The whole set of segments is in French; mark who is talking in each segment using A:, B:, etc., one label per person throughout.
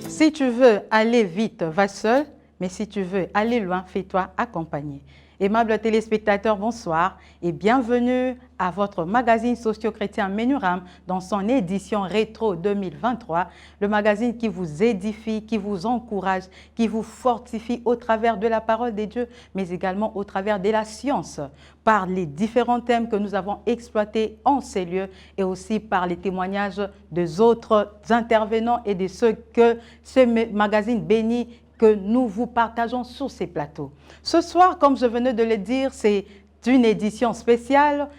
A: Si tu veux aller vite, va seul, mais si tu veux aller loin, fais-toi accompagner. Aimables téléspectateurs, bonsoir et bienvenue à votre magazine socio-chrétien Menuram dans son édition rétro 2023, le magazine qui vous édifie, qui vous encourage, qui vous fortifie au travers de la parole de Dieu, mais également au travers de la science, par les différents thèmes que nous avons exploités en ces lieux et aussi par les témoignages des autres intervenants et de ceux que ce magazine bénit que nous vous partageons sur ces plateaux. Ce soir, comme je venais de le dire, c'est une édition spéciale,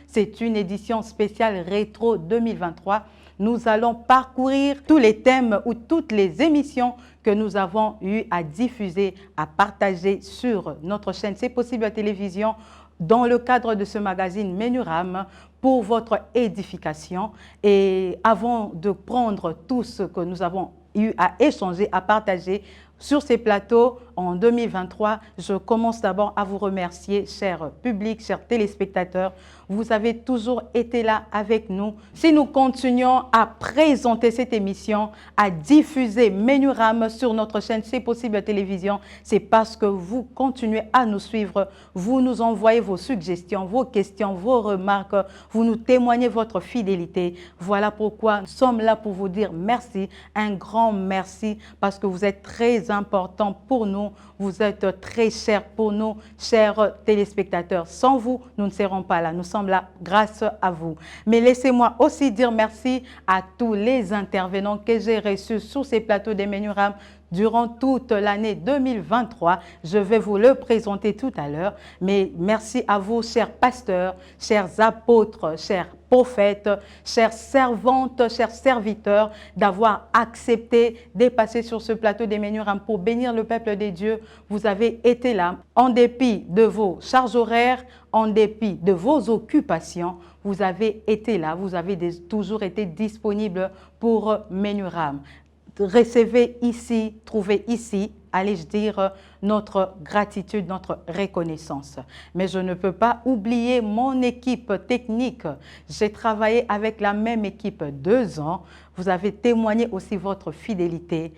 A: rétro 2023. Nous allons parcourir tous les thèmes ou toutes les émissions que nous avons eu à diffuser, à partager sur notre chaîne C'est Possible à Télévision dans le cadre de ce magazine Menuram pour votre édification. Et avant de prendre tout ce que nous avons eu à échanger, à partager sur ces plateaux en 2023, je commence d'abord à vous remercier, cher public, chers téléspectateurs. Vous avez toujours été là avec nous. Si nous continuons à présenter cette émission, à diffuser Menuram sur notre chaîne C'est Possible Télévision, c'est parce que vous continuez à nous suivre. Vous nous envoyez vos suggestions, vos questions, vos remarques. Vous nous témoignez votre fidélité. Voilà pourquoi nous sommes là pour vous dire merci, un grand merci, parce que vous êtes très important pour nous. Vous êtes très chers pour nous, chers téléspectateurs. Sans vous, nous ne serons pas là. Nous sommes là grâce à vous. Mais laissez-moi aussi dire merci à tous les intervenants que j'ai reçus sur ces plateaux des Menuram durant toute l'année 2023. Je vais vous le présenter tout à l'heure. Mais merci à vous, chers pasteurs, chers apôtres, chers prophètes, chères servantes, chers serviteurs, d'avoir accepté de passer sur ce plateau des Menuram pour bénir le peuple des dieux. Vous avez été là, en dépit de vos charges horaires, en dépit de vos occupations, vous avez été là, vous avez toujours été disponible pour Menuram. Recevez ici, trouvez ici, allais-je dire, notre gratitude, notre reconnaissance. Mais je ne peux pas oublier mon équipe technique. J'ai travaillé avec la même équipe 2 ans. Vous avez témoigné aussi votre fidélité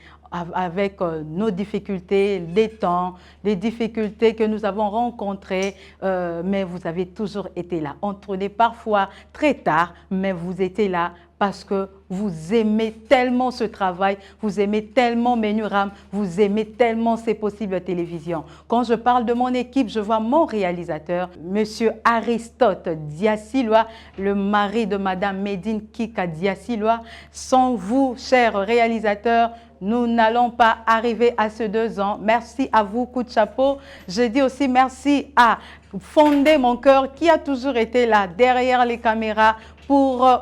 A: avec nos difficultés, les temps, les difficultés que nous avons rencontrées, mais vous avez toujours été là. On tournait parfois très tard, mais vous étiez là parce que vous aimez tellement ce travail, vous aimez tellement Menuram, vous aimez tellement C'est Possible Télévision. Quand je parle de mon équipe, je vois mon réalisateur, Monsieur Aristote Diassilois, le mari de Madame Médine Kika Diassilois. Sans vous, chers réalisateurs, nous n'allons pas arriver à ces 2 ans. Merci à vous, coup de chapeau. Je dis aussi merci à Fondé Mon Cœur qui a toujours été là derrière les caméras pour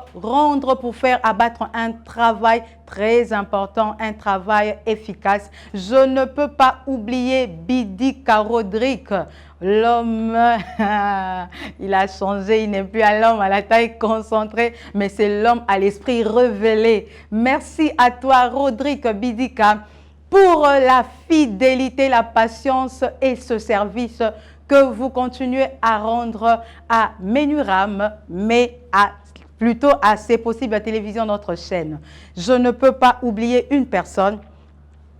A: faire abattre un travail très important, un travail efficace. Je ne peux pas oublier Bidika Rodrigue. L'homme, il a changé, il n'est plus à l'homme à la taille concentrée, mais c'est l'homme à l'esprit révélé. Merci à toi, Rodrigue Bidika, pour la fidélité, la patience et ce service que vous continuez à rendre à Menuram, mais plutôt à C'est Possible à Télévision, notre chaîne. Je ne peux pas oublier une personne.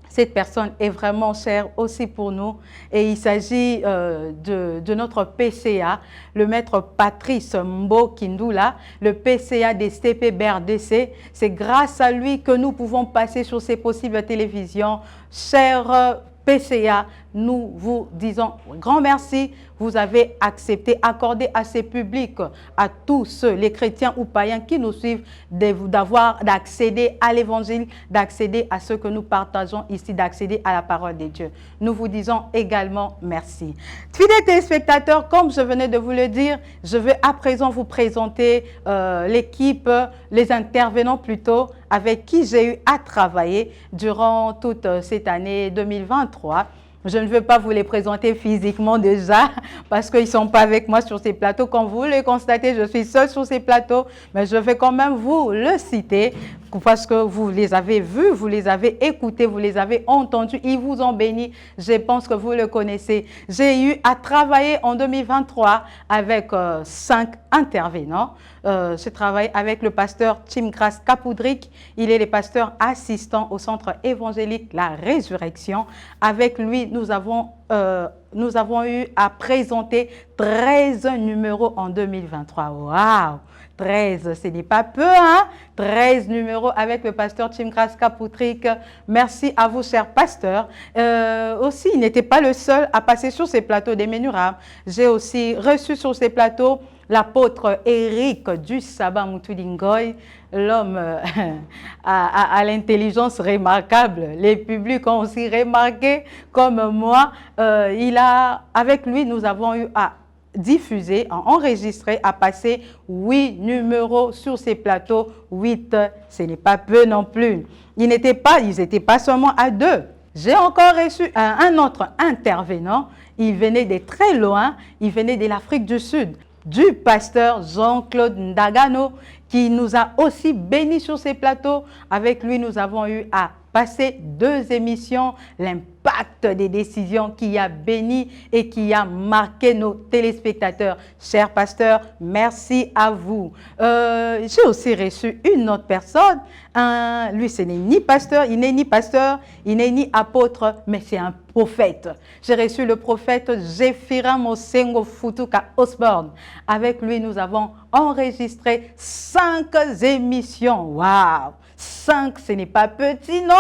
A: Cette personne est vraiment chère aussi pour nous et il s'agit de notre PCA, le maître Patrice Mbo Kindula, le PCA des CPBRDC. C'est grâce à lui que nous pouvons passer sur C'est Possible Télévision. Cher PCA, nous vous disons grand merci. Vous avez accepté, accordé à ces publics, à tous ceux, les chrétiens ou païens qui nous suivent, d'accéder à l'évangile, d'accéder à ce que nous partageons ici, d'accéder à la parole de Dieu. Nous vous disons également merci. Fidèles téléspectateurs, comme je venais de vous le dire, je vais à présent vous présenter l'équipe, les intervenants plutôt, avec qui j'ai eu à travailler durant toute cette année 2023. Je ne veux pas vous les présenter physiquement déjà parce qu'ils ne sont pas avec moi sur ces plateaux. Comme vous le constatez, je suis seule sur ces plateaux, mais je vais quand même vous le citer parce que vous les avez vus, vous les avez écoutés, vous les avez entendus. Ils vous ont bénis. Je pense que vous le connaissez. J'ai eu à travailler en 2023 avec 5 intervenants. Je travaille avec le pasteur Timgras Kapoudrik. Il est le pasteur assistant au centre évangélique La Résurrection. Avec lui, nous avons eu à présenter 13 numéros en 2023. Waouh! 13, ce n'est pas peu, hein? 13 numéros avec le pasteur Timgras Kapoudrik. Merci à vous, chers pasteurs. Aussi, il n'était pas le seul à passer sur ces plateaux des Menurab. J'ai aussi reçu sur ces plateaux l'apôtre Éric du Sabbat Moutoulingoy, l'homme à l'intelligence remarquable. Les publics ont aussi remarqué, comme moi. Avec lui, nous avons eu à diffuser, à enregistrer, à passer 8 numéros sur ces plateaux. 8, ce n'est pas peu non plus. Ils n'étaient pas seulement à 2. J'ai encore reçu un autre intervenant. Il venait de très loin, il venait de l'Afrique du Sud, du pasteur Jean-Claude Ndagano, qui nous a aussi bénis sur ces plateaux. Avec lui, nous avons eu à passer 2 émissions, l'impact des décisions qui a béni et qui a marqué nos téléspectateurs. Chers pasteurs, merci à vous. J'ai aussi reçu une autre personne. Lui, ce n'est ni pasteur, il n'est ni apôtre, mais c'est un prophète. J'ai reçu le prophète Zéphirin Mosengo Futuka Osborne. Avec lui, nous avons enregistré 5 émissions. Waouh! 5, ce n'est pas petit, non?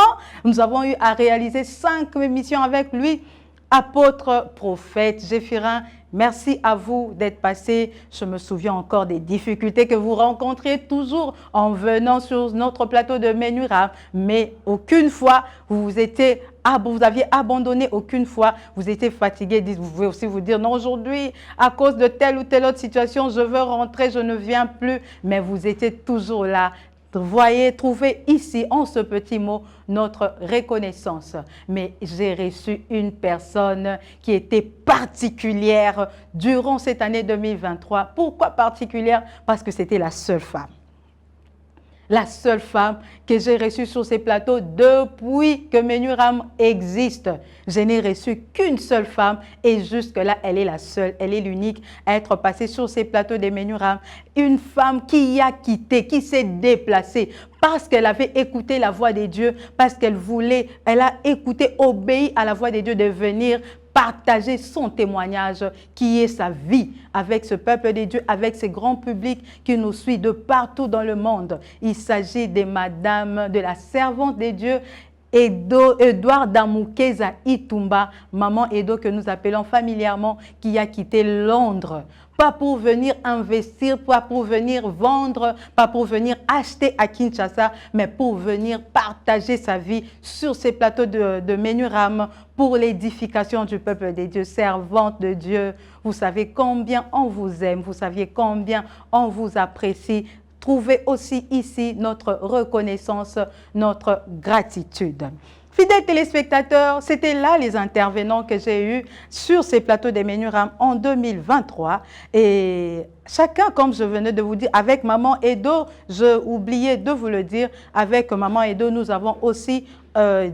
A: Nous avons eu à réaliser 5 émissions avec lui. Apôtre, prophète, Zéphirin, merci à vous d'être passé. Je me souviens encore des difficultés que vous rencontriez toujours en venant sur notre plateau de Menurab. Mais aucune fois, vous aviez abandonné, aucune fois, vous étiez fatigué. Vous pouvez aussi vous dire, non, aujourd'hui, à cause de telle ou telle autre situation, je veux rentrer, je ne viens plus. Mais vous étiez toujours là. Voyez, trouvez ici, en ce petit mot, notre reconnaissance. Mais j'ai reçu une personne qui était particulière durant cette année 2023. Pourquoi particulière? Parce que c'était la seule femme. La seule femme que j'ai reçue sur ces plateaux depuis que Menurab existe. Je n'ai reçu qu'une seule femme et jusque-là, elle est la seule, elle est l'unique à être passée sur ces plateaux de Menurab. Une femme qui a quitté, qui s'est déplacée parce qu'elle avait écouté la voix de Dieu, parce qu'elle a écouté, obéi à la voix de Dieu de venir partager son témoignage qui est sa vie avec ce peuple de Dieu, avec ce grand public qui nous suit de partout dans le monde. Il s'agit de madame, de la servante de Dieu, Edouard Damukeza Itumba, maman Edo que nous appelons familièrement, qui a quitté Londres. Pas pour venir investir, pas pour venir vendre, pas pour venir acheter à Kinshasa, mais pour venir partager sa vie sur ces plateaux de Menurab pour l'édification du peuple de Dieu, servante de Dieu. Vous savez combien on vous aime, vous saviez combien on vous apprécie. Trouvez aussi ici notre reconnaissance, notre gratitude. Fidèles téléspectateurs, c'était là les intervenants que j'ai eus sur ces plateaux des Menurab en 2023. Et chacun, comme je venais de vous dire, avec Maman Edo, j'ai oublié de vous le dire, avec Maman Edo, nous avons aussi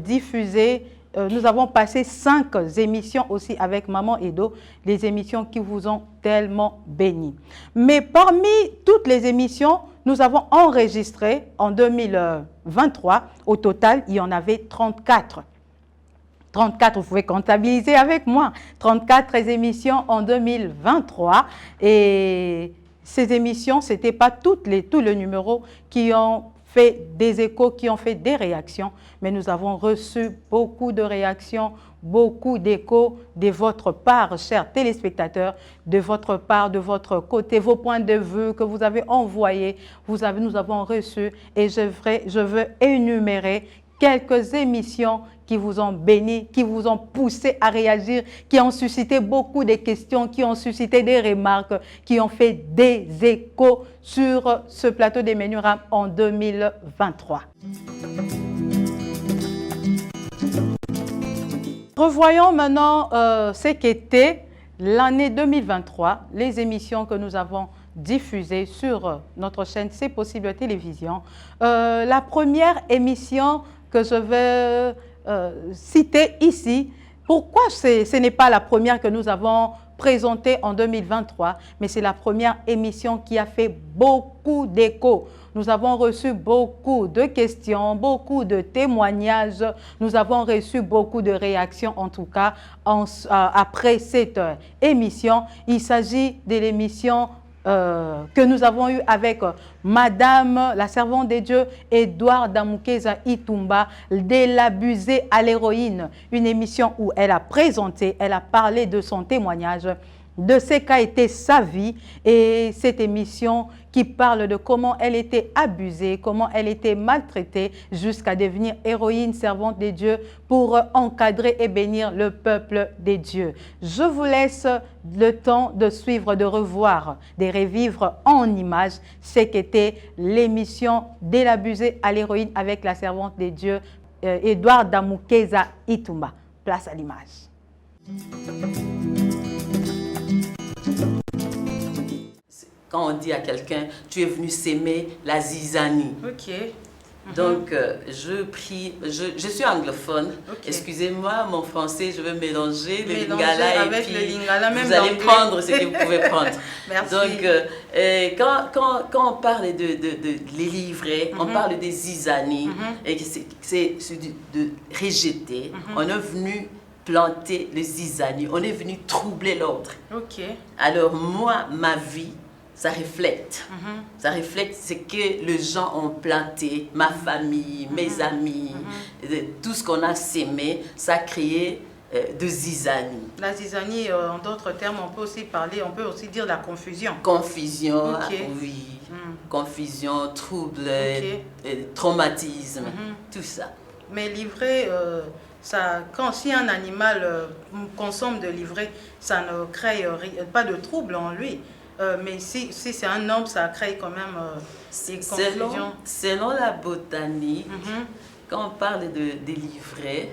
A: diffusé, nous avons passé 5 émissions aussi avec Maman Edo, les émissions qui vous ont tellement bénis. Mais parmi toutes les émissions, nous avons enregistré en 2023, au total, il y en avait 34. 34, vous pouvez comptabiliser avec moi. 34 émissions en 2023. Et ces émissions, ce n'étaient pas tous les numéros qui ont fait des échos, qui ont fait des réactions, mais nous avons reçu beaucoup de réactions, beaucoup d'échos de votre part, chers téléspectateurs, de votre part, de votre côté, vos points de vue que vous avez envoyés, nous avons reçus, et je veux énumérer quelques émissions qui vous ont béni, qui vous ont poussé à réagir, qui ont suscité beaucoup de questions, qui ont suscité des remarques, qui ont fait des échos sur ce plateau des Menurams en 2023. Revoyons maintenant ce qu'était l'année 2023, les émissions que nous avons diffusées sur notre chaîne C'est Possible Télévision. La première émission que je vais citer ici, pourquoi ce n'est pas la première que nous avons présentée en 2023, mais c'est la première émission qui a fait beaucoup d'échos. Nous avons reçu beaucoup de questions, beaucoup de témoignages. Nous avons reçu beaucoup de réactions, en tout cas, après cette émission. Il s'agit de l'émission que nous avons eue avec Madame, la servante de Dieu, Edouard Damukeza Itumba, de l'abusé à l'héroïne. Une émission où elle a présenté, elle a parlé de son témoignage, de ce qu'a été sa vie, et cette émission qui parle de comment elle était abusée, comment elle était maltraitée jusqu'à devenir héroïne, servante de Dieu pour encadrer et bénir le peuple des dieux. Je vous laisse le temps de suivre, de revoir, de revivre en images ce qu'était l'émission de l'abusé à l'héroïne avec la servante de Dieu, Edouard Damukeza Itumba. Place à l'image.
B: Quand on dit à quelqu'un, tu es venu s'aimer la zizanie.
A: Ok.
B: Donc, je suis anglophone. Okay. Excusez-moi, mon français, je vais mélanger le lingala et puis le lingala, même vous allez prendre ce que vous pouvez prendre.
A: Merci.
B: Donc, quand on parle de les livrets, on parle des zizanies, et c'est de rejeter. On est venu planter le zizanie, on est venu troubler l'ordre.
A: Ok.
B: Alors, moi, ma vie, ça reflète. Ça reflète ce que les gens ont planté, ma famille, mes amis, tout ce qu'on a sémé, ça a créé de zizanie.
A: La zizanie, en d'autres termes, on peut aussi dire la confusion.
B: Confusion, oui. Confusion, trouble, traumatisme, tout ça. Mais
A: livrer, si un animal consomme de livret, ça ne crée pas de trouble en lui. Mais si c'est un homme, ça crée quand même des confusions.
B: Selon la botanique, quand on parle de livrets,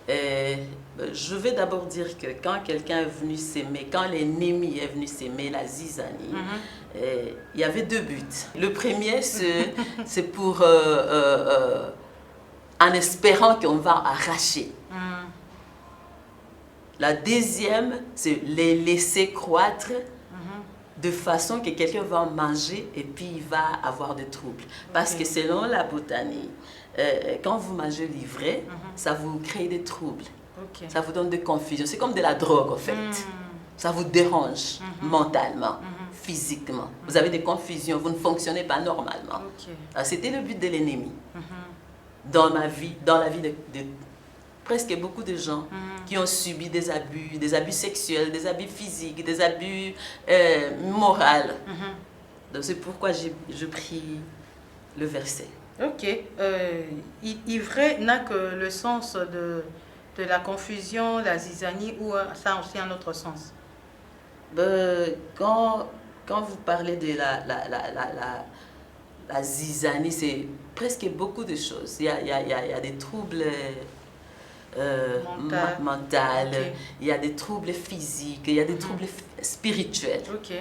B: je vais d'abord dire que quand quelqu'un est venu s'aimer, quand l'ennemi est venu s'aimer, la zizanie, il y avait deux buts. Le premier, c'est pour, en espérant qu'on va arracher. La deuxième, c'est les laisser croître de façon que quelqu'un va en manger et puis il va avoir des troubles. Parce que selon la botanique, quand vous mangez livré, ça vous crée des troubles. Ça vous donne des confusions. C'est comme de la drogue en fait. Ça vous dérange mentalement, physiquement. Vous avez des confusions, vous ne fonctionnez pas normalement. C'était le but de l'ennemi. Dans ma vie, dans la vie de presque beaucoup de gens qui ont subi des abus sexuels, des abus physiques, des abus moraux. Donc c'est pourquoi je prie le verset.
A: Ok. Ivrer n'a que le sens de la confusion, la zizanie, ou ça a aussi un autre sens?
B: Quand vous parlez de la zizanie, c'est presque beaucoup de choses. Il y a des troubles mentaux, il y a des troubles physiques, il y a des troubles spirituels.
A: Ok.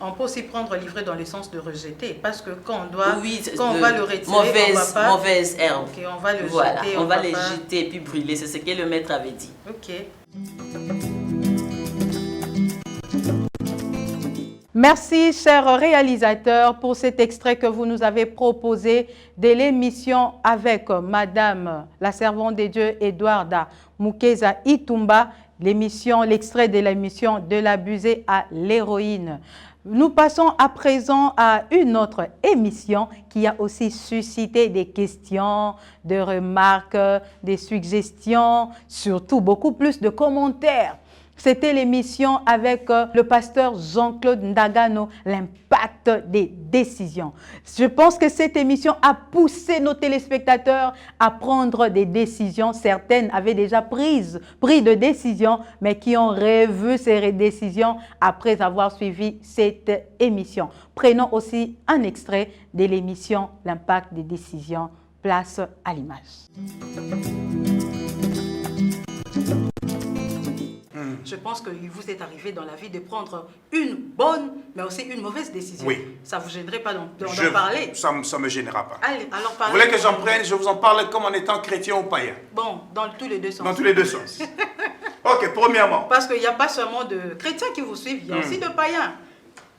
A: On peut aussi prendre livret dans le sens de rejeter, parce que quand on va le retirer,
B: mauvaise herbe.
A: Okay, on va le jeter.
B: On va les jeter et puis brûler, c'est ce que le maître avait dit.
A: Ok. Merci, cher réalisateur, pour cet extrait que vous nous avez proposé de l'émission avec Madame la servante de Dieu, Edouarda Mukeza Itumba, l'extrait de l'émission de l'abusé à l'héroïne. Nous passons à présent à une autre émission qui a aussi suscité des questions, des remarques, des suggestions, surtout beaucoup plus de commentaires. C'était l'émission avec le pasteur Jean-Claude Ndagano, l'impact des décisions. Je pense que cette émission a poussé nos téléspectateurs à prendre des décisions. Certaines avaient déjà pris de décisions, mais qui ont revu ces décisions après avoir suivi cette émission. Prenons aussi un extrait de l'émission L'impact des décisions. Place à l'image. Je pense qu'il vous est arrivé dans la vie de prendre une bonne, mais aussi une mauvaise décision.
C: Oui.
A: Ça ne vous gênerait pas d'en parler?
C: Ça ne me gênera pas.
A: Allez, alors parlez.
C: Vous voulez que j'en prenne? Je vous en parle comme en étant chrétien ou païen.
A: Bon, dans tous les deux sens.
C: Dans tous les deux sens. Ok, premièrement.
A: Parce qu'il n'y a pas seulement de chrétiens qui vous suivent, il y a aussi de païens.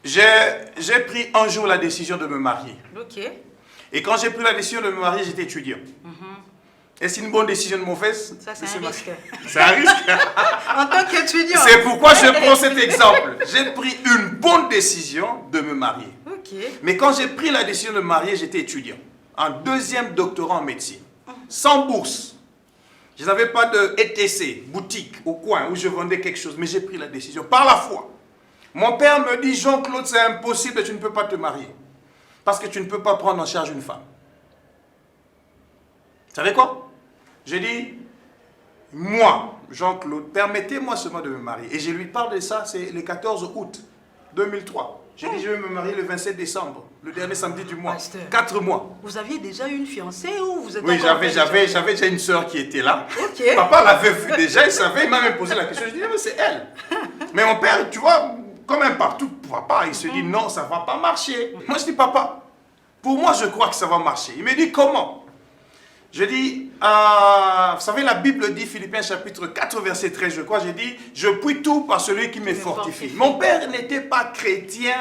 C: J'ai pris un jour la décision de me marier.
A: Ok.
C: Et quand j'ai pris la décision de me marier, j'étais étudiant. Est-ce une bonne décision, une mauvaise?
A: Ça, c'est un risque.
C: C'est un risque.
A: En tant qu'étudiant.
C: C'est pourquoi je prends cet exemple. J'ai pris une bonne décision de me marier.
A: Ok.
C: Mais quand j'ai pris la décision de me marier, j'étais étudiant. En deuxième doctorat en médecine. Sans bourse. Je n'avais pas de ETC, boutique, au coin, où je vendais quelque chose. Mais j'ai pris la décision par la foi. Mon père me dit, Jean-Claude, c'est impossible, tu ne peux pas te marier. Parce que tu ne peux pas prendre en charge une femme. Vous savez quoi? J'ai dit, moi, Jean-Claude, permettez-moi seulement de me marier. Et je lui parle de ça, c'est le 14 août 2003. J'ai dit, je vais me marier le 27 décembre, le dernier samedi du mois.
A: Pasteur,
C: 4 mois.
A: Vous aviez déjà une fiancée ou vous êtes
C: Oui,
A: encore
C: j'avais déjà une soeur qui était là.
A: Ok.
C: Papa l'avait vue déjà, il savait, il m'a même posé la question. Je dis, mais c'est elle. Mais mon père, tu vois, quand même partout, papa, il se dit, non, ça ne va pas marcher. Moi, je dis, papa, pour moi, je crois que ça va marcher. Il me dit, comment? Je dis, vous savez, la Bible dit, Philippiens chapitre 4, verset 13, je crois, j'ai dit, je puis tout par celui qui me fortifie. Mon père n'était pas chrétien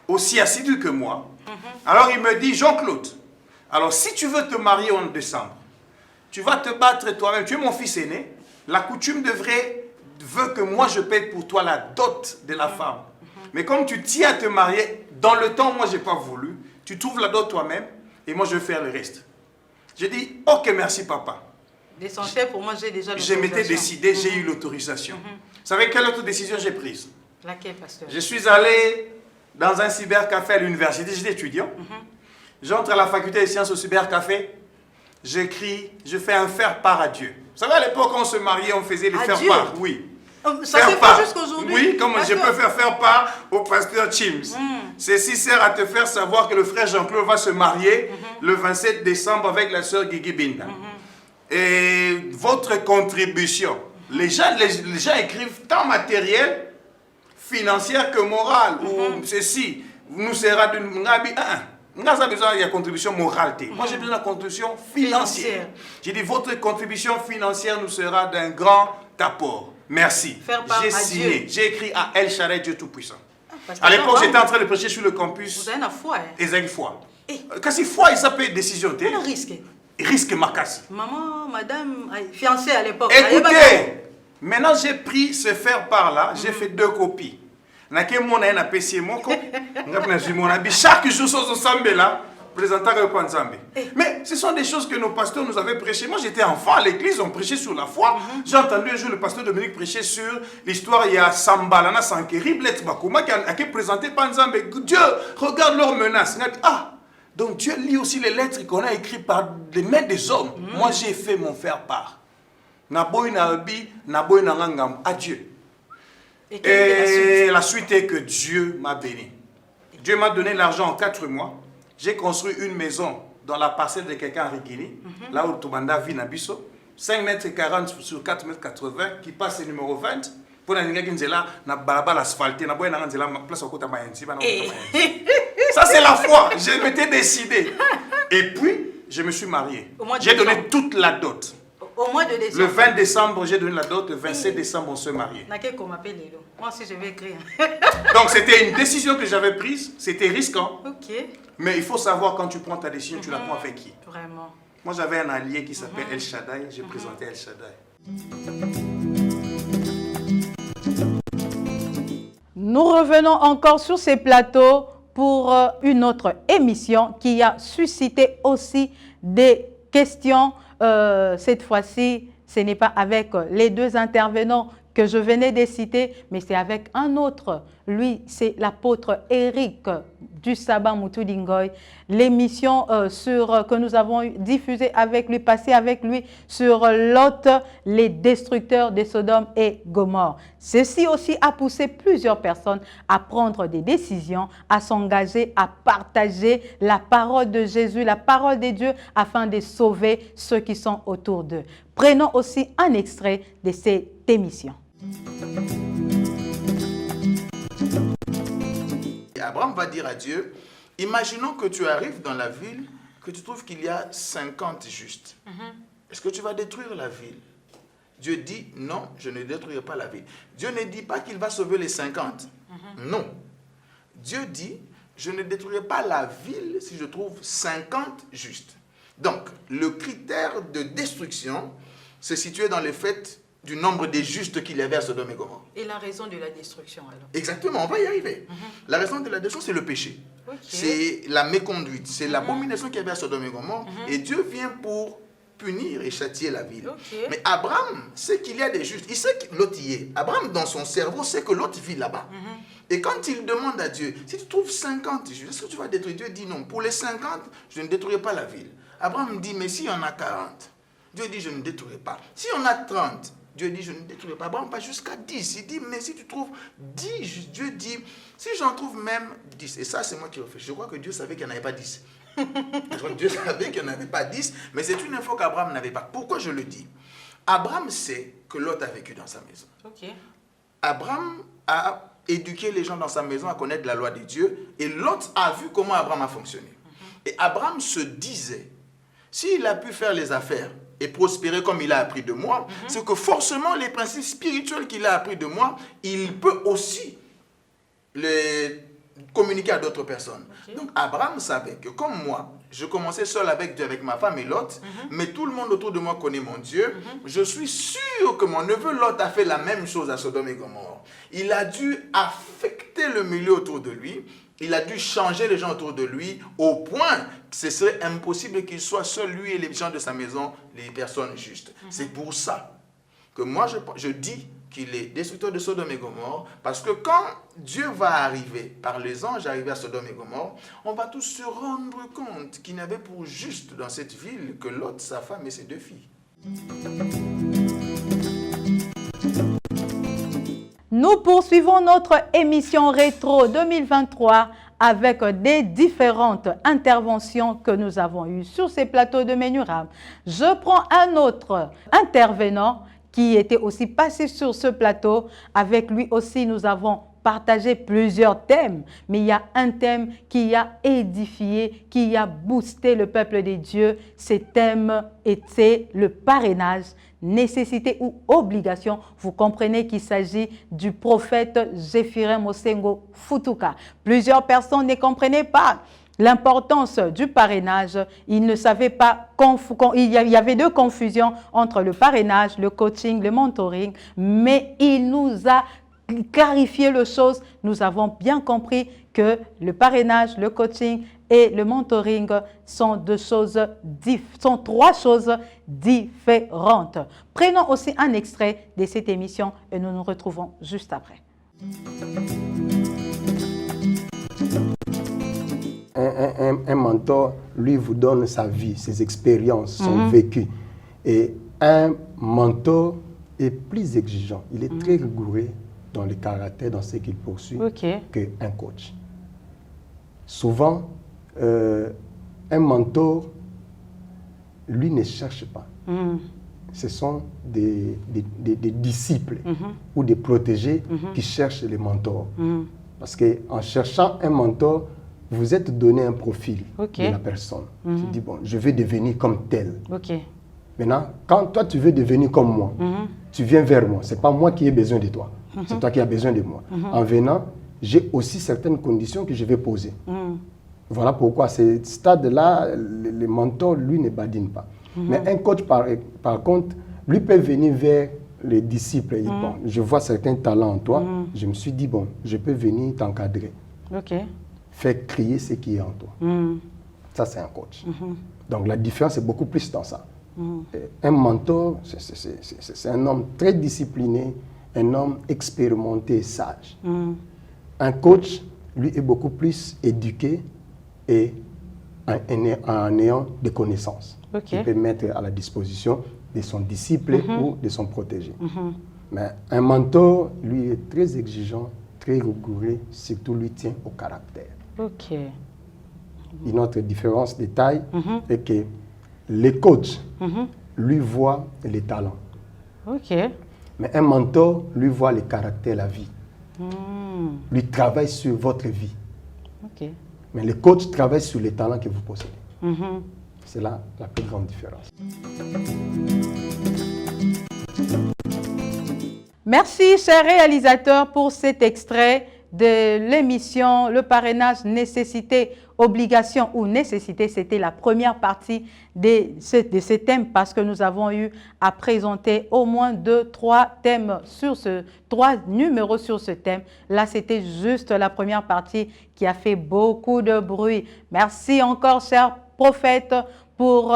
C: aussi assidu que moi. Alors il me dit, Jean-Claude, alors si tu veux te marier en décembre, tu vas te battre toi-même, tu es mon fils aîné, la coutume veut que moi je paye pour toi la dot de la femme. Mais comme tu tiens à te marier, dans le temps, moi je n'ai pas voulu, tu trouves la dot toi-même et moi je vais faire le reste. J'ai dit, ok, merci papa.
A: L'essentiel pour moi, j'ai déjà l'autorisation.
C: Je m'étais décidé, j'ai eu l'autorisation. Vous savez quelle autre décision j'ai prise?
A: Laquelle, pasteur?
C: Je suis allé dans un cybercafé à l'université, j'étais étudiant. J'entre à la faculté des sciences au cybercafé, j'écris, je fais un faire-part à Dieu. Vous savez, à l'époque, quand on se mariait, on faisait les faire-part. Oui.
A: Ça se fait jusqu'aujourd'hui.
C: Oui, comme je peux faire part au pasteur Chims. Ceci sert à te faire savoir que le frère Jean-Claude va se marier le 27 décembre avec la sœur Guigui Binda. Et votre contribution, les gens écrivent tant matériel, financière que morale, ou ceci, nous sera d'une... Nous avons besoin de la contribution morale. Moi, j'ai besoin de la contribution financière. J'ai dit, votre contribution financière nous sera d'un grand apport. Merci. J'ai signé. J'ai écrit à El Shaddai, Dieu Tout-Puissant. À l'époque, j'étais en train de prêcher sur le campus.
A: Vous avez une foi.
C: Ils ont une foi. Quand c'est foi, il s'appelle décision.
A: Quel risque?
C: Risque Makassi.
A: Maman, madame, fiancée à l'époque.
C: Écoutez, maintenant j'ai pris ce faire-part-là, j'ai fait 2 copies. Chaque jour, sur Nzambe là, présentant le Nzambe. Mais ce sont des choses que nos pasteurs nous avaient prêchées. Moi, j'étais enfant à l'église, on prêchait sur la foi. J'ai entendu un jour le pasteur Dominique prêcher sur l'histoire. Il y a Sambalana Sankeri, Bled Bakuma, qui a présenté par Nzambe. Dieu, regarde leurs menaces. Il a dit, ah, donc Dieu lit aussi les lettres qu'on a écrites par les mains des hommes. Moi, j'ai fait mon faire-part. Naboy Nabi, Naboy Nangam, adieu. Et la suite est que Dieu m'a béni. Dieu m'a donné l'argent en 4 mois. J'ai construit une maison dans la parcelle de quelqu'un à Rigini, là où Toubanda vit Nabiso. 5 mètres 40 sur 4 mètres 80, qui passe le numéro 20. Pour la Ningakine, na balabala asphalté, na boya na la place au côté Mayensi. Ça, c'est la foi. Je m'étais décidé. Et puis, je me suis marié. J'ai donné toute la dot.
A: Au mois de décembre.
C: Le 20 décembre, j'ai donné la dot. Le 27 décembre, on se mariait.
A: Moi aussi, je vais écrire.
C: Donc, c'était une décision que j'avais prise. C'était risquant.
A: Ok.
C: Mais il faut savoir quand tu prends ta décision, tu la prends avec qui.
A: Vraiment.
C: Moi, j'avais un allié qui s'appelle El Shaddai. J'ai présenté El Shaddai.
A: Nous revenons encore sur ces plateaux pour une autre émission qui a suscité aussi des questions. Cette fois-ci, ce n'est pas avec les deux intervenants que je venais de citer, mais c'est avec un autre. Lui, c'est l'apôtre Eric du Sabbat Mutudingoy. L'émission que nous avons diffusée avec lui, passée avec lui sur Lot, les destructeurs de Sodome et Gomorrhe. Ceci aussi a poussé plusieurs personnes à prendre des décisions, à s'engager, à partager la parole de Jésus, la parole de Dieu, afin de sauver ceux qui sont autour d'eux. Prenons aussi un extrait de cette émission.
C: Abraham va dire à Dieu, imaginons que tu arrives dans la ville, que tu trouves qu'il y a 50 justes. Est-ce que tu vas détruire la ville? Dieu dit, non, je ne détruirai pas la ville. Dieu ne dit pas qu'il va sauver les 50. Non. Dieu dit, je ne détruirai pas la ville si je trouve 50 justes. Donc, le critère de destruction se situait dans le fait du nombre des justes qu'il y avait à Sodome et Gomorrhe.
A: Et la raison de la destruction alors?
C: Exactement, on va y arriver. La raison de la destruction, c'est le péché. Okay. C'est la méconduite, c'est l'abomination qu'il y avait à Sodome et Gomorrhe. Et Dieu vient pour punir et châtier la ville. Okay. Mais Abraham sait qu'il y a des justes. Il sait que l'autre y est. Abraham, dans son cerveau, sait que l'autre vit là-bas. Et quand il demande à Dieu, si tu trouves 50 justes, est-ce que tu vas détruire? Dieu dit non. Pour les 50, je ne détruirai pas la ville. Abraham dit, mais s'il y en a 40, Dieu dit, je ne détruirai pas. Si on a 30, Dieu dit, je ne détruirai pas. Abraham va jusqu'à 10. Il dit, mais si tu trouves 10, Dieu dit, si j'en trouve même 10. Et ça, c'est moi qui réfléchis. Je crois que Dieu savait qu'il n'y en avait pas 10. Je crois que Dieu savait qu'il n'y en avait pas 10. Mais c'est une info qu'Abraham n'avait pas. Pourquoi je le dis? Abraham sait que Lot a vécu dans sa maison. Okay. Abraham a éduqué les gens dans sa maison à connaître la loi de Dieu. Et Lot a vu comment Abraham a fonctionné. Et Abraham se disait, s'il a pu faire les affaires et prospérer comme il a appris de moi, c'est que forcément les principes spirituels qu'il a appris de moi, il peut aussi les communiquer à d'autres personnes. Okay. Donc Abraham savait que comme moi, je commençais seul avec Dieu, avec ma femme et Lot, mais tout le monde autour de moi connaît mon Dieu. Je suis sûr que mon neveu Lot a fait la même chose à Sodome et Gomorrhe. Il a dû affecter le milieu autour de lui. Il a dû changer les gens autour de lui au point que ce serait impossible qu'il soit seul, lui et les gens de sa maison, les personnes justes. C'est pour ça que moi je dis qu'il est destructeur de Sodome et Gomorrhe, parce que quand Dieu va arriver, par les anges arrivés à Sodome et Gomorrhe, on va tous se rendre compte qu'il n'y avait pour juste dans cette ville que Lot, sa femme et ses 2 filles.
A: Nous poursuivons notre émission Rétro 2023 avec des différentes interventions que nous avons eues sur ces plateaux de Ménuram. Je prends un autre intervenant qui était aussi passé sur ce plateau. Avec lui aussi, nous avons partagé plusieurs thèmes, mais il y a un thème qui a édifié, qui a boosté le peuple de Dieu. Ce thème était le parrainage, nécessité ou obligation. Vous comprenez qu'il s'agit du prophète Zéphirin Mosengo Futuka. Plusieurs personnes ne comprenaient pas l'importance du parrainage. Ils ne savaient pas, il y avait 2 confusions entre le parrainage, le coaching, le mentoring, mais il nous a clarifié les choses. Nous avons bien compris que le parrainage, le coaching et le mentoring sont 3 choses différentes. Prenons aussi un extrait de cette émission et nous nous retrouvons juste après.
D: Un mentor, lui, vous donne sa vie, ses expériences, son vécu. Et un mentor est plus exigeant. Il est très rigoureux dans le caractère, dans ce qu'il poursuit, qu'un coach. Souvent, un mentor, lui, ne cherche pas. Ce sont des disciples ou des protégés qui cherchent les mentors. Parce qu'en cherchant un mentor, vous êtes donné un profil de la personne. Tu dis, bon, je vais devenir comme tel. Maintenant, quand toi tu veux devenir comme moi, tu viens vers moi. Ce n'est pas moi qui ai besoin de toi. C'est toi qui as besoin de moi. En venant, j'ai aussi certaines conditions que je vais poser. Voilà pourquoi, à ce stade-là, le mentor, lui, ne badine pas. Mais un coach, par contre, lui peut venir vers les disciples. Et bon, je vois certains talents en toi. Je me suis dit, bon, je peux venir t'encadrer. Faire crier ce qui est en toi. Ça, c'est un coach. Donc, la différence est beaucoup plus dans ça. Un mentor, c'est un homme très discipliné, un homme expérimenté et sage. Un coach, lui, est beaucoup plus éduqué et en ayant des connaissances qu'il peut mettre à la disposition de son disciple ou de son protégé. Mais un mentor, lui, est très exigeant, très rigoureux, surtout lui tient au caractère. Une autre différence de taille est que les coachs, lui, voient les talents. Mais un mentor, lui, voit le caractère, la vie. Lui travaille sur votre vie. Mais le coach travaille sur les talents que vous possédez. C'est là la plus grande différence.
A: Merci, chers réalisateurs, pour cet extrait de l'émission Le parrainage nécessité, obligation ou nécessité. C'était la première partie de ce thème parce que nous avons eu à présenter au moins 3 thèmes sur 3 numéros sur ce thème. Là, c'était juste la première partie qui a fait beaucoup de bruit. Merci encore, chers prophètes,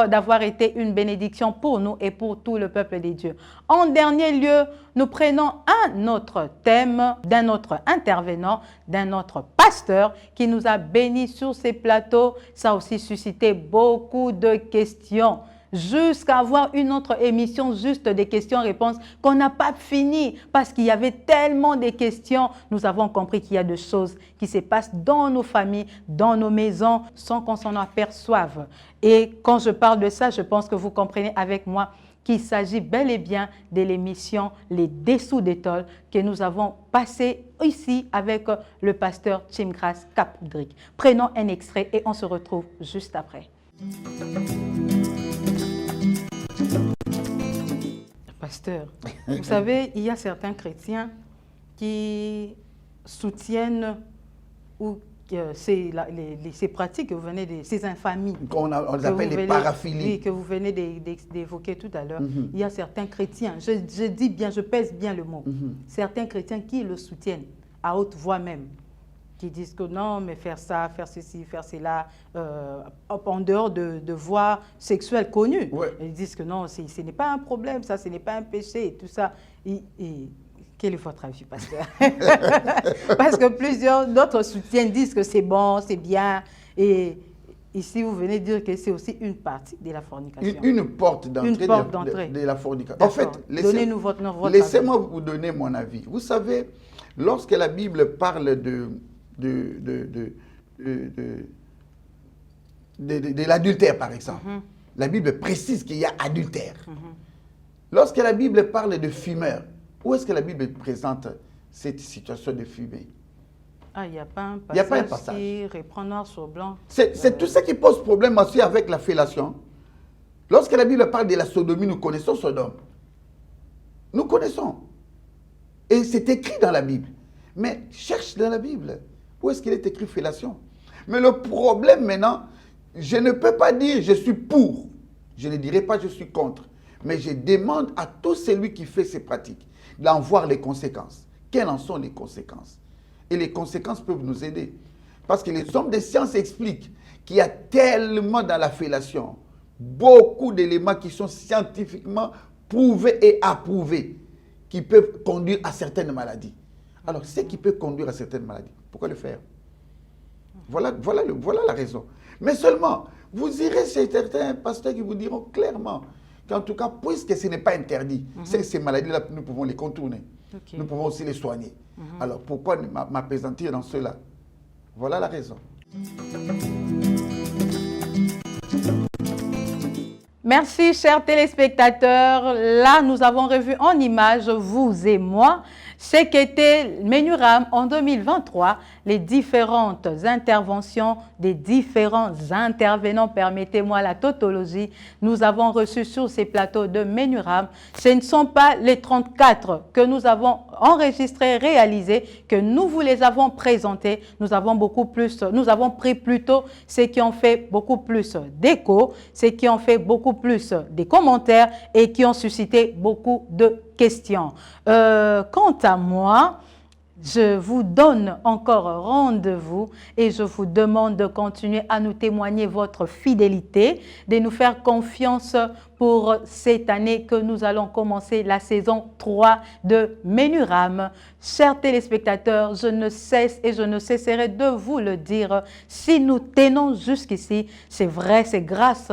A: d'avoir été une bénédiction pour nous et pour tout le peuple des dieux. En dernier lieu, nous prenons un autre thème d'un autre intervenant, d'un autre pasteur qui nous a bénis sur ces plateaux. Ça a aussi suscité beaucoup de questions. Jusqu'à avoir une autre émission juste des questions-réponses qu'on n'a pas fini parce qu'il y avait tellement de questions. Nous avons compris qu'il y a des choses qui se passent dans nos familles, dans nos maisons, sans qu'on s'en aperçoive. Et quand je parle de ça, je pense que vous comprenez avec moi qu'il s'agit bel et bien de l'émission Les Dessous d'étole que nous avons passé ici avec le pasteur Chimgras Kapdrick. Prenons un extrait et on se retrouve juste après. Pasteur, vous savez, il y a certains chrétiens qui soutiennent ou ces pratiques que vous venez de, ces infamies.
E: On les appelle les paraphilies.
A: Oui, que vous venez d'évoquer tout à l'heure. Il y a certains chrétiens, je dis bien, je pèse bien le mot, certains chrétiens qui le soutiennent à haute voix même, qui disent que non, mais faire ça, faire ceci, faire cela, en dehors de voies sexuelles connues. Ils disent que non, ce n'est pas un problème, ça, ce n'est pas un péché, et tout ça. Quel est votre avis, pasteur? Parce que plusieurs d'autres soutiennent, disent que c'est bon, c'est bien. Et ici, vous venez dire que c'est aussi une partie de la fornication.
E: Une porte d'entrée de la fornication. En fait,
A: donnez-nous votre avis.
E: Laissez-moi vous donner mon avis. Vous savez, lorsque la Bible parle de l'adultère, par exemple, la Bible précise qu'il y a adultère. Lorsque la Bible parle de fumeur, où est-ce que la Bible présente cette situation de fumer?
A: Il n'y a pas un passage qui reprend noir sur blanc.
E: C'est tout ça qui pose problème aussi avec la fellation. Lorsque la Bible parle de la sodomie, nous connaissons Sodome. Nous connaissons. Et c'est écrit dans la Bible. Mais cherche dans la Bible. Où est-ce qu'il est écrit fellation? Mais le problème maintenant, je ne peux pas dire je suis pour. Je ne dirai pas je suis contre. Mais je demande à tout celui qui fait ces pratiques d'en voir les conséquences. Quelles en sont les conséquences? Et les conséquences peuvent nous aider. Parce que les hommes de science expliquent qu'il y a tellement dans la fellation, beaucoup d'éléments qui sont scientifiquement prouvés et approuvés, qui peuvent conduire à certaines maladies. Alors, ce qui peut conduire à certaines maladies, pourquoi le faire? Voilà la raison. Mais seulement, vous irez chez certains pasteurs qui vous diront clairement qu'en tout cas, puisque ce n'est pas interdit, ces maladies-là, nous pouvons les contourner. Nous pouvons aussi les soigner. Alors, pourquoi m'apaisantir dans cela? Voilà la raison.
A: Merci, chers téléspectateurs. Là, nous avons revu en images, vous et moi, ce qu'était Menuram en 2023, les différentes interventions des différents intervenants, permettez-moi la tautologie, nous avons reçu sur ces plateaux de Ménuram. Ce ne sont pas les 34 que nous avons enregistrés, réalisés, que nous vous les avons présentés. Nous avons pris plutôt ceux qui ont fait beaucoup plus d'écho, ceux qui ont fait beaucoup plus des commentaires et qui ont suscité beaucoup de questions. Quant à moi, je vous donne encore rendez-vous et je vous demande de continuer à nous témoigner votre fidélité, de nous faire confiance pour cette année que nous allons commencer la saison 3 de Ménuram. Chers téléspectateurs, je ne cesse et je ne cesserai de vous le dire, si nous tenons jusqu'ici, c'est vrai, c'est grâce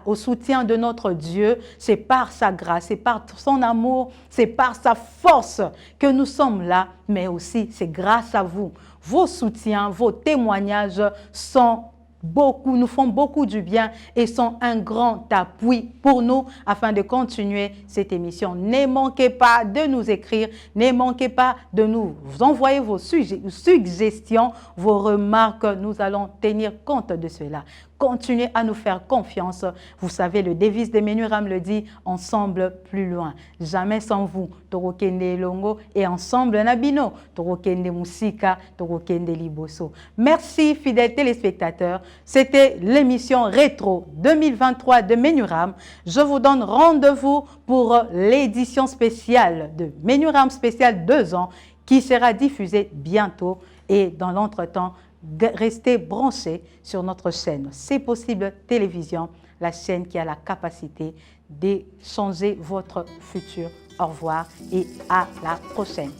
A: au soutien de notre Dieu, c'est par sa grâce, c'est par son amour, c'est par sa force que nous sommes là, mais aussi c'est grâce à vous. Vos soutiens, vos témoignages nous font beaucoup du bien et sont un grand appui pour nous afin de continuer cette émission. Ne manquez pas de nous écrire, ne manquez pas de nous envoyer vos suggestions, vos remarques. Nous allons tenir compte de cela. Continuez à nous faire confiance. Vous savez, le devise de Ménuram le dit, ensemble plus loin. Jamais sans vous. Torokende Longo et ensemble Nabino. Torokende Musika, Torokende Liboso. Merci, fidèles téléspectateurs. C'était l'émission Rétro 2023 de Ménuram. Je vous donne rendez-vous pour l'édition spéciale de Ménuram spécial 2 ans qui sera diffusée bientôt. Et dans l'entretemps, restez branchés sur notre chaîne C'est possible télévision, la chaîne qui a la capacité de changer votre futur. Au revoir et à la prochaine.